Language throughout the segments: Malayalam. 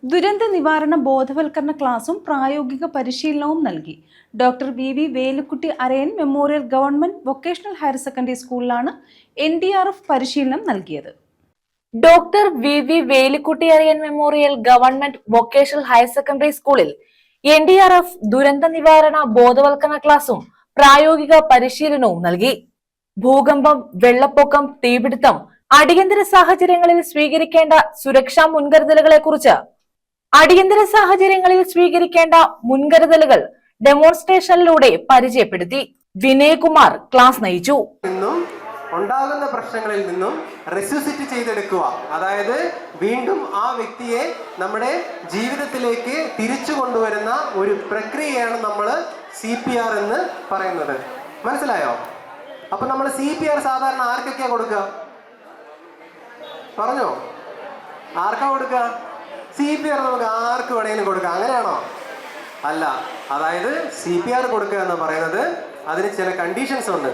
ദുരന്ത നിവാരണ ബോധവൽക്കരണ ക്ലാസും പ്രായോഗിക പരിശീലനവും നൽകി. Doctor V Velukkutty Arayan memorial government vocational higher secondary സ്കൂളിലാണ് NDRF പരിശീലനം നൽകിയത്. Doctor V Velukkutty Arayan memorial government vocational higher secondary സ്കൂളിൽ NDRF ദുരന്ത നിവാരണ ബോധവൽക്കരണ ക്ലാസും പ്രായോഗിക പരിശീലനവും നൽകി. ഭൂകമ്പം, വെള്ളപ്പൊക്കം, തീപിടുത്തം, അടിയന്തര സാഹചര്യങ്ങളിൽ സ്വീകരിക്കേണ്ട സുരക്ഷാ മുൻകരുതലുകൾ ഡെമോൺസ്ട്രേഷനിലൂടെ പരിചയപ്പെടുത്തി. വിനയകുമാർ ക്ലാസ് നയിച്ചു. ഉണ്ടാകുന്ന പ്രശ്നങ്ങളിൽ നിന്നും റെസ്യൂസിറ്റ് ചെയ്തെടുക്കുക, അതായത് വീണ്ടും ആ വ്യക്തിയെ നമ്മുടെ ജീവിതത്തിലേക്ക് തിരിച്ചു കൊണ്ടുവരുന്ന ഒരു പ്രക്രിയയാണ് നമ്മൾ CPR എന്ന് പറയുന്നത്. മനസ്സിലായോ? അപ്പൊ നമ്മൾ CPR സാധാരണ ആർക്കൊക്കെയാ കൊടുക്കുക? പറഞ്ഞോ, ആർക്കാ കൊടുക്കുക? CPR നമുക്ക് ആർക്ക് വേണമെങ്കിലും കൊടുക്കാം, അങ്ങനെയാണോ? അല്ല. അതായത് CPR കൊടുക്കുക എന്ന് പറയുന്നത് അതിന് ചില കണ്ടീഷൻസ് ഉണ്ട്.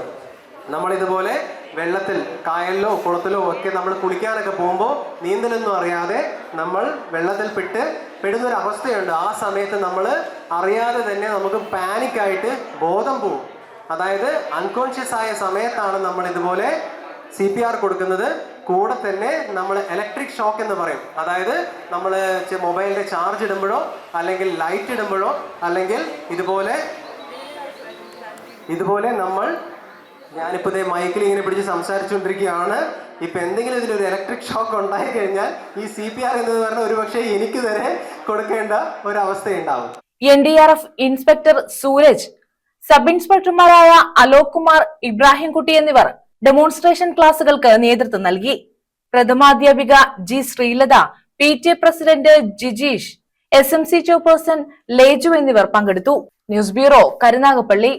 നമ്മളിതുപോലെ വെള്ളത്തിൽ, കായലിലോ കുളത്തിലോ ഒക്കെ നമ്മൾ കുളിക്കാനൊക്കെ പോകുമ്പോൾ നീന്തലൊന്നും അറിയാതെ നമ്മൾ വെള്ളത്തിൽ പെടുന്നൊരു അവസ്ഥയുണ്ട്. ആ സമയത്ത് നമ്മൾ അറിയാതെ തന്നെ നമുക്ക് പാനിക്കായിട്ട് ബോധം പോവും. അതായത് അൺകോൺഷ്യസ് ആയ സമയത്താണ് നമ്മൾ ഇതുപോലെ CPR കൊടുക്കുന്നത്. കൂടെ തന്നെ നമ്മൾ ഇലക്ട്രിക് ഷോക്ക് എന്ന് പറയും. അതായത് നമ്മൾ മൊബൈലിന്റെ ചാർജ് ഇടുമ്പോഴോ അല്ലെങ്കിൽ ലൈറ്റ് ഇടുമ്പോഴോ അല്ലെങ്കിൽ ഇതുപോലെ ഞാനിപ്പോൾ ഇതേ മൈക്കിൽ ഇങ്ങനെ പിടിച്ച് സംസാരിച്ചുകൊണ്ടിരിക്കുകയാണ്. ഇപ്പൊ എന്തെങ്കിലും ഇതിലൊരു ഇലക്ട്രിക് ഷോക്ക് ഉണ്ടായി കഴിഞ്ഞാൽ ഈ CPR എന്ന് പറഞ്ഞാൽ ഒരുപക്ഷെ എനിക്ക് തന്നെ കൊടുക്കേണ്ട ഒരു അവസ്ഥയുണ്ടാവും. NDRF ഇൻസ്പെക്ടർ സൂരജ്, സബ് ഇൻസ്പെക്ടർമാരായ അലോക് കുമാർ, ഇബ്രാഹിം കുട്ടി എന്നിവർ ഡെമോൺസ്ട്രേഷൻ ക്ലാസുകൾക്ക് നേതൃത്വം നൽകി. പ്രഥമാധ്യാപിക G Sreelatha, PTA president Jijeesh, SMC chairperson Leju എന്നിവർ പങ്കെടുത്തു. News bureau, Karunagappally.